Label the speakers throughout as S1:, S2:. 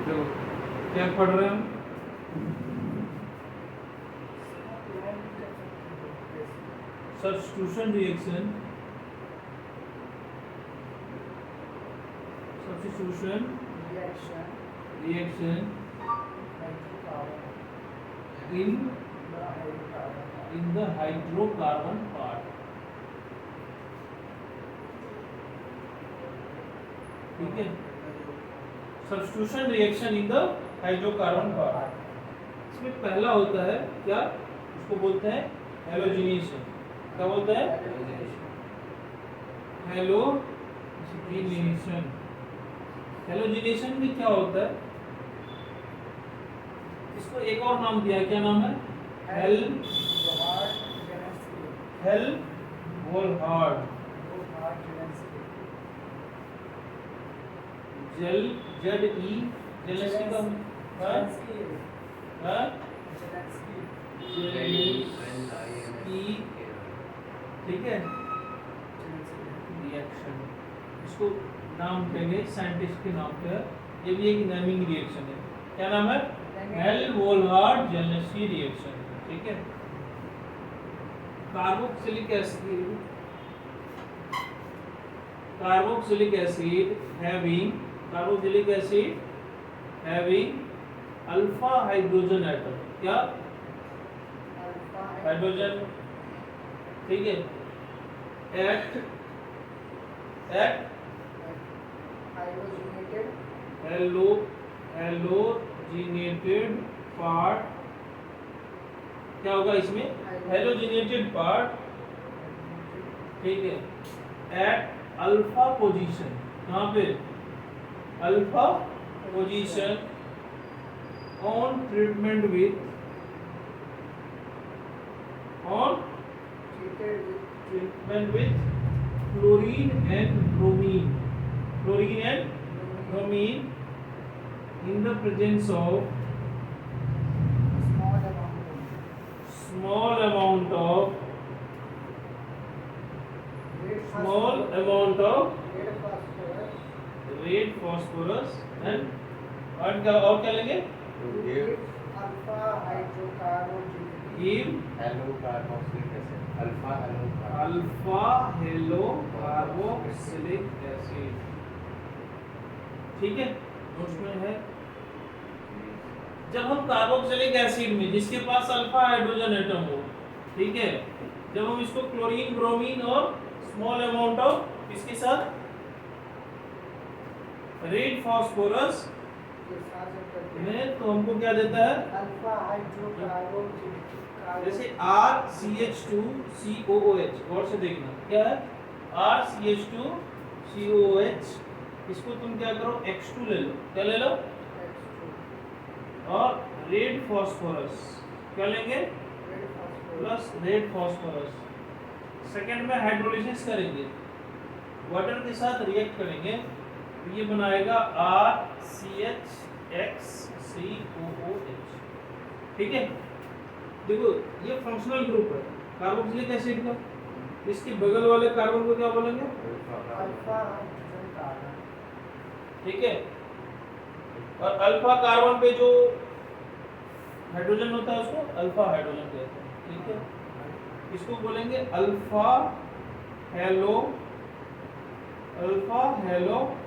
S1: देखो क्या पढ़ रहे हैं हम? Substitution reaction, substitution reaction in the hydrocarbon part. ठीक है, substitution reaction in the hydrocarbon part. इसमें पहला होता है क्या, उसको बोलते हैं हैलोजिनेशन। क्या बोलते हैं? हैलोजिनेशन। हैलोजिनेशन में क्या होता है, इसको एक और नाम दिया, क्या नाम है? हेल्वोल्हार्ड जेलेंस्की का ठीक है, रिएक्शन, इसको नाम देंगे साइंटिस्ट के नाम पे। ये भी एक नेमिंग रिएक्शन है। क्या नाम है? हेल्वोल्हार्ड जेलेंस्की रिएक्शन। ठीक है, carboxylic acid, carboxylic acid having alpha hydrogen atom। क्या? हाइड्रोजन। ठीक है, at halogenated part। क्या होगा इसमें? Halogenated part. ठीक है, एट अल्फा पोजीशन। कहाँ पे? Alpha position on treatment with chlorine and bromine in the presence of small amount of red phosphorus and और क्या लेंगे? give alpha halocarboxylic acid। ठीक है, नोट्स में है। जब हम कार्बोक्सिलिक एसिड में, जिसके पास अल्फा हाइड्रोजन एटम हो, ठीक है, जब हम इसको क्लोरीन, ब्रोमीन और स्मॉल अमाउंट ऑफ इसके साथ रेड फॉस्फोरस में, तो हमको क्या देता है? Alpha hydrocarbon. जैसे RCH2COOH, गौर से देखना क्या है? RCH2COOH, इसको तुम क्या करो? X2 ले लो। क्या ले लो? और रेड फॉस्फोरस क्या लेंगे? Plus red phosphorus. सेकेंड में हाइड्रोलिसिस करेंगे, वाटर के साथ रिएक्ट करेंगे, तो ये बनाएगा RCHXCOOH। ठीक है, देखो ये फंक्शनल ग्रुप है कार्बोक्सिलिक एसिड का। इसके बगल वाले कार्बन को क्या बोलेंगे? Alpha hydrogen carbon. ठीक है, और अल्फा कार्बन पे जो हाइड्रोजन होता है उसको अल्फा हाइड्रोजन कहते हैं। ठीक है, इसको बोलेंगे alpha hello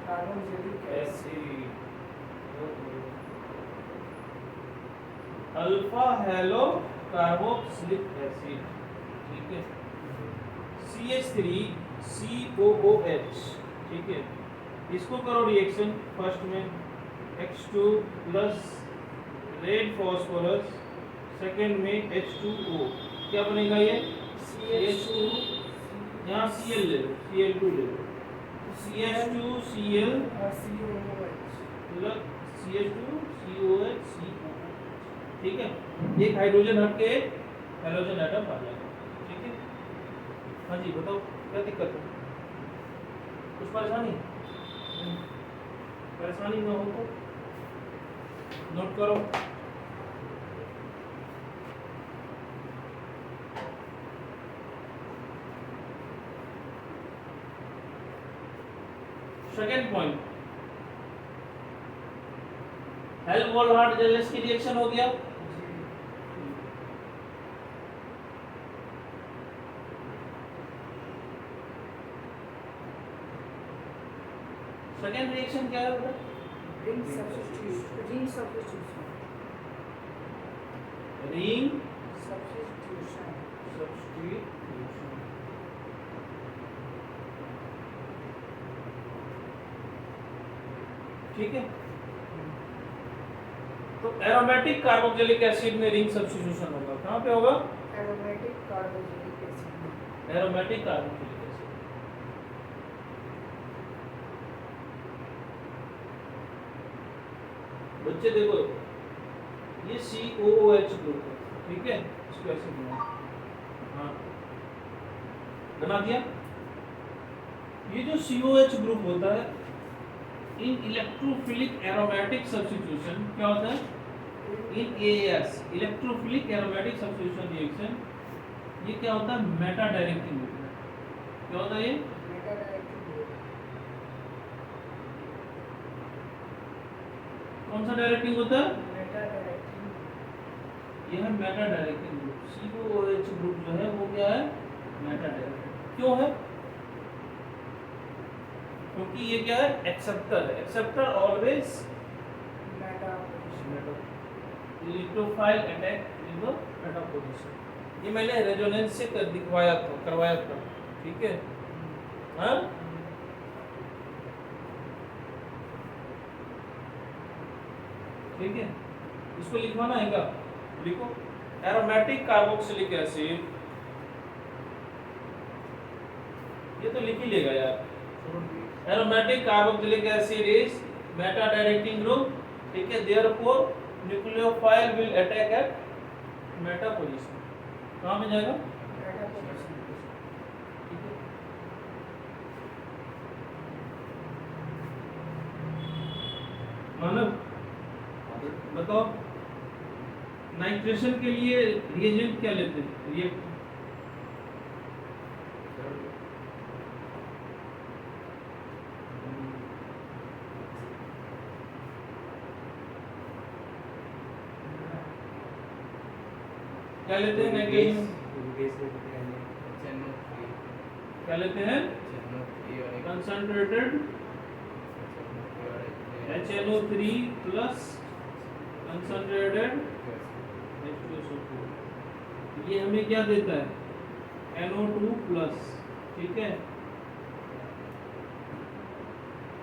S1: carboxylic acid. Alpha hello carboxylic acid. ठीक है, CH3COOH। ठीक है, इसको करो रिएक्शन, फर्स्ट में X2 plus red phosphorus, second में H2O। क्या बनेगा ये? CH2, यहाँ Cl ले लो, Cl2 ले लो, CH2Cl प्लस CH2COH CO। ठीक है, एक हाइड्रोजन हट के हैलोजन एटम आ जाएगा। ठीक है, हाँ जी बताओ क्या दिक्कत है? कुछ परेशानी ना हो तो नोट करो। सेकेंड पॉइंट, हेल्महोल्ट्ज जेलिस की रिएक्शन हो गया। सेकेंड रिएक्शन क्या है बेटा?
S2: Ring substitution
S1: ring
S2: substitution
S1: substitution. ठीक है, तो एरोमेटिक कार्बोक्सिलिक एसिड में रिंग सब्स्टिट्यूशन होगा। कहां पे होगा?
S2: Aromatic carboxylic acid.
S1: Aromatic carboxylic acid. बच्चे देखो, ये COOH ग्रुप है, ठीक है, इसको ऐसे बना, हाँ बना दिया। ये जो COH ग्रुप होता है, इन इलेक्ट्रोफिलिक एरोमेटिक सब्स्टिट्यूशन क्या होता है? इन AAS electrophilic aromatic substitution reaction, ये क्या होता है? मेटा डायरेक्टिंग होता है। क्या होता है ये?
S2: Meta directing group.
S1: कौन सा डायरेक्टिंग होता है?
S2: Meta directing.
S1: यह है Meta directing group. COOH group जो है वो क्या है? Meta directing. क्यों है? क्योंकि ये क्या है? एक्सेप्टर है। Acceptor always
S2: Meta
S1: electrophile attack in the Meta position. ये मैंने रेजोनेंस से करवाया था, ठीक है। हाँ, ठीक है, इसको लिखवाना है क्या? लिखो, एरोमेटिक कार्बोक्सिलिक एसिड, ये तो लिख ही लेगा यार। Aromatic carboxylic acid is Meta directing group, ठीक है। Therefore nucleophile will attack eight Meta position. कहां में जाएगा?
S2: Meta position.
S1: ठीक है, मानव बताओ, नाइट्रेशन के लिए रिएजेंट क्या लेते हैं? क्या लेते हैं? नाइट्रेशन क्या लेते हैं? Concentrated HNO3 plus concentrated H2SO4। ये हमें क्या देता है? NO2 प्लस, ठीक है।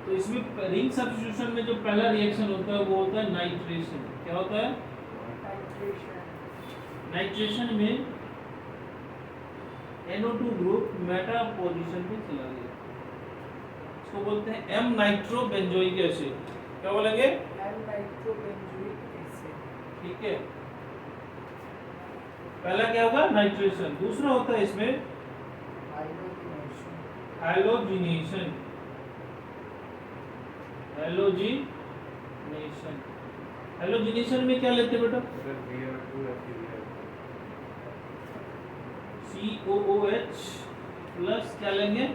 S1: तो इसमें रिंग सब्स्टिट्यूशन में जो पहला रिएक्शन होता है वो होता है नाइट्रेशन। क्या होता है? नाइट्रेशन में NO2 ग्रुप मेटा पोजीशन पे चला गया, इसको बोलते हैं M नाइट्रो बेंजोइक एसिड। क्या बोलेंगे?
S2: M nitro benzoic acid.
S1: ठीक है, पहला क्या होगा? नाइट्रेशन। दूसरा होता है इसमें हाइलोजिनेशन। हाइलोजिनेशन में क्या लेते बेटा? COOH प्लस क्या लेंगे?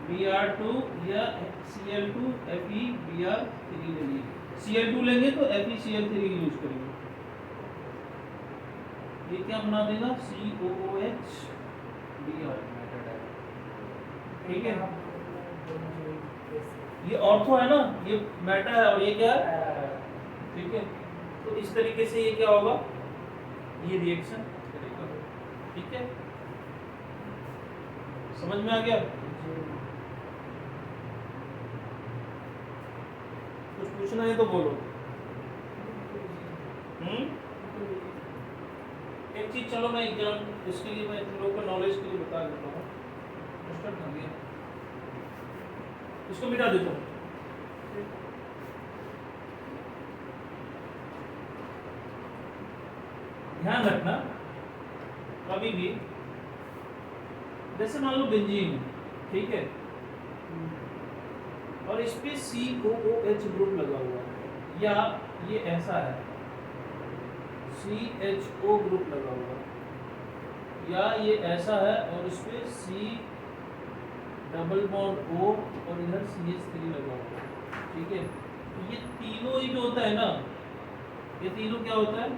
S1: Br2 या Cl2 FeBr3 लेंगे। Cl2 लेंगे तो FeCl3 यूज करेंगे। ये क्या बना देगा? COOH Br। ठीक है, ये ऑर्थो है ना, ये मेटा है और ये क्या है? ठीक है, तो इस तरीके से ये क्या होगा? ये रिएक्शन करेगा। ठीक है, समझ में आ गया? कुछ पूछना है तो बोलो। एक चीज, चलो मैं एग्जाम इसके लिए मैं तुम लोगों को नॉलेज के लिए बता देता हूँ। इसको मिटा देता हूँ। ध्यान रखना, कभी भी जैसे मान लो बेंजीन, ठीक है, और इस पे COOH ग्रुप लगा हुआ है, या ये ऐसा है CHO ग्रुप लगा हुआ है, या ये ऐसा है और इस पे C डबल बॉन्ड O और इधर CH3 लगा हुआ है। ठीक है, ये तीनों ही जो होता है ना, ये तीनों क्या होता है,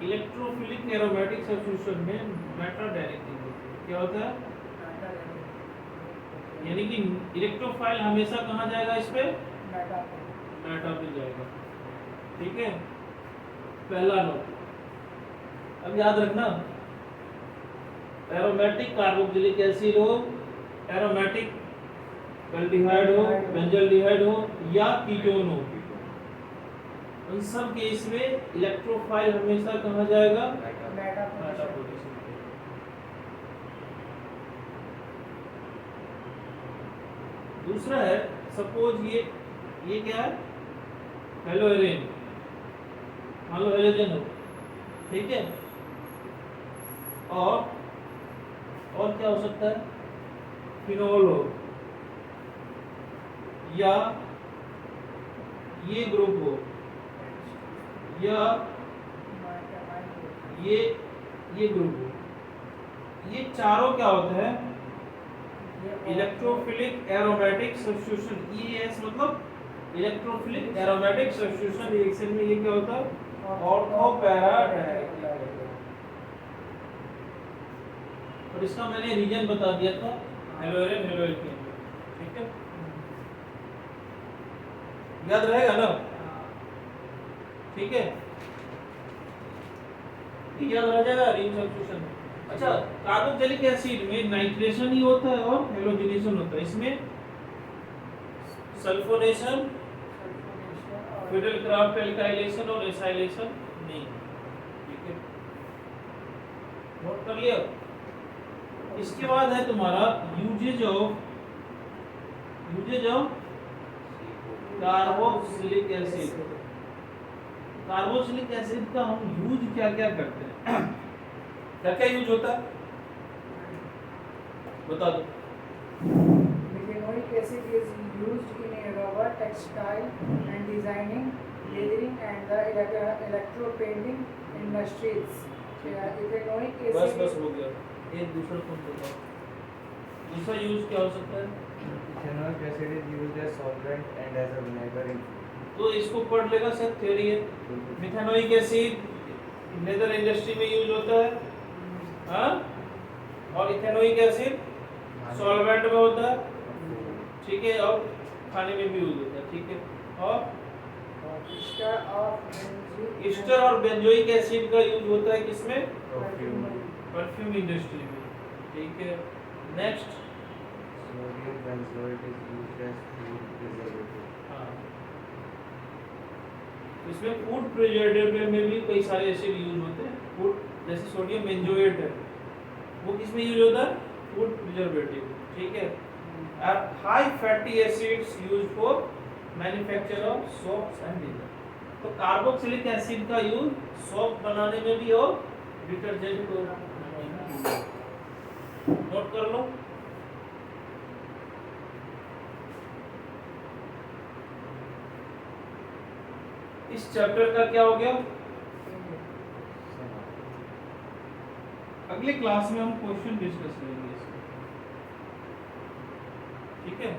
S1: इलेक्ट्रोफिलिक एरोमेटिक सब्स्टिट्यूशन में मेटा डायरेक्टिव होती है। क्या होता है, यानी कि इलेक्ट्रोफाइल हमेशा कहाँ जाएगा, इस पे मेटा पे जाएगा। ठीक है, पहला नोट अब याद रखना, एरोमेटिक कार्बोक्सिलिक एसिड हो, एरोमेटिक एल्डिहाइड हो, बेंजल्डिहाइड हो या कीटोन हो, उन सब केस में इलेक्ट्रोफाइल हमेशा कहाँ जाएगा, मेटा पोजीशन पे। दूसरा है, सपोज ये क्या है, हेलोएरिन, मान लो हेलोजन हो, ठीक है, और क्या हो सकता है, फिनोल हो, या ये ग्रुप हो, या ये ग्रुप हो। ये चारों क्या होता है, इलेक्ट्रोफिलिक एरोमेटिक सब्स्टिट्यूशन, ES मतलब इलेक्ट्रोफिलिक एरोमेटिक सब्स्टिट्यूशन रिएक्शन में ये क्या होता है, ऑर्थो पैरा डायरेक्टिव। और इसका मैंने रीजन बता दिया था, हेलोएरिन हेलोएल्केन, ठीक है, याद रहेगा ना, ठीक है, याद रह जाएगा रिंग सब्स्टिट्यूशन में। अच्छा, कार्बोक्सिलिक एसिड में नाइट्रेशन ही होता है और हेलोजिनेशन होता है, इसमें सल्फोनेशन, फिडेलक्राफ्ट एल्काइलेशन और एसाइलेशन नहीं, ठीक है, नोट कर लिया। इसके बाद है तुम्हारा usages of carboxylic acid. Carboxylic acid का हम यूज क्या क्या करते हैं, क्या क्या यूज होता है बता दो।
S2: Methanoic acid is used in rubber, textile and designing, leathering and the electroplating industries. Ethanoic acid
S1: बस हो गया, एक दूसरा तुम बताओ, दूसरा यूज क्या हो सकता है।
S3: Ethanoic acid is used as solvent and as a vinegar in food.
S1: तो इसको पढ़ लेगा सर, थ्योरी है। मिथेनोइक एसिड लेदर इंडस्ट्री में यूज होता है, हाँ, और इथेनोइक एसिड सॉल्वेंट में होता है, ठीक है, और खाने में भी यूज होता है, ठीक है, और ईस्टर और बेंजोइक एसिड का यूज होता है किसमें, परफ्यूम इंडस्ट्री में, ठीक है। Next,
S3: Sodium benzoate is used as food preservative.
S1: हाँ, इसमें फूड प्रिजर्वेटिव में भी कई सारे एसिड यूज होते हैं, फूड जैसे सोडियम बेंजोएट है, वो किसमें यूज होता है, फूड प्रिजर्वेटिव, ठीक है। और high fatty acids use for manufacture of soaps and detergent. तो कार्बोक्सिलिक एसिड का यूज सोप बनाने में भी और डिटर्जेंट को नोट कर लो। इस चैप्टर का क्या हो गया, अगले क्लास में हम क्वेश्चन डिस्कस करेंगे इसको, ठीक है।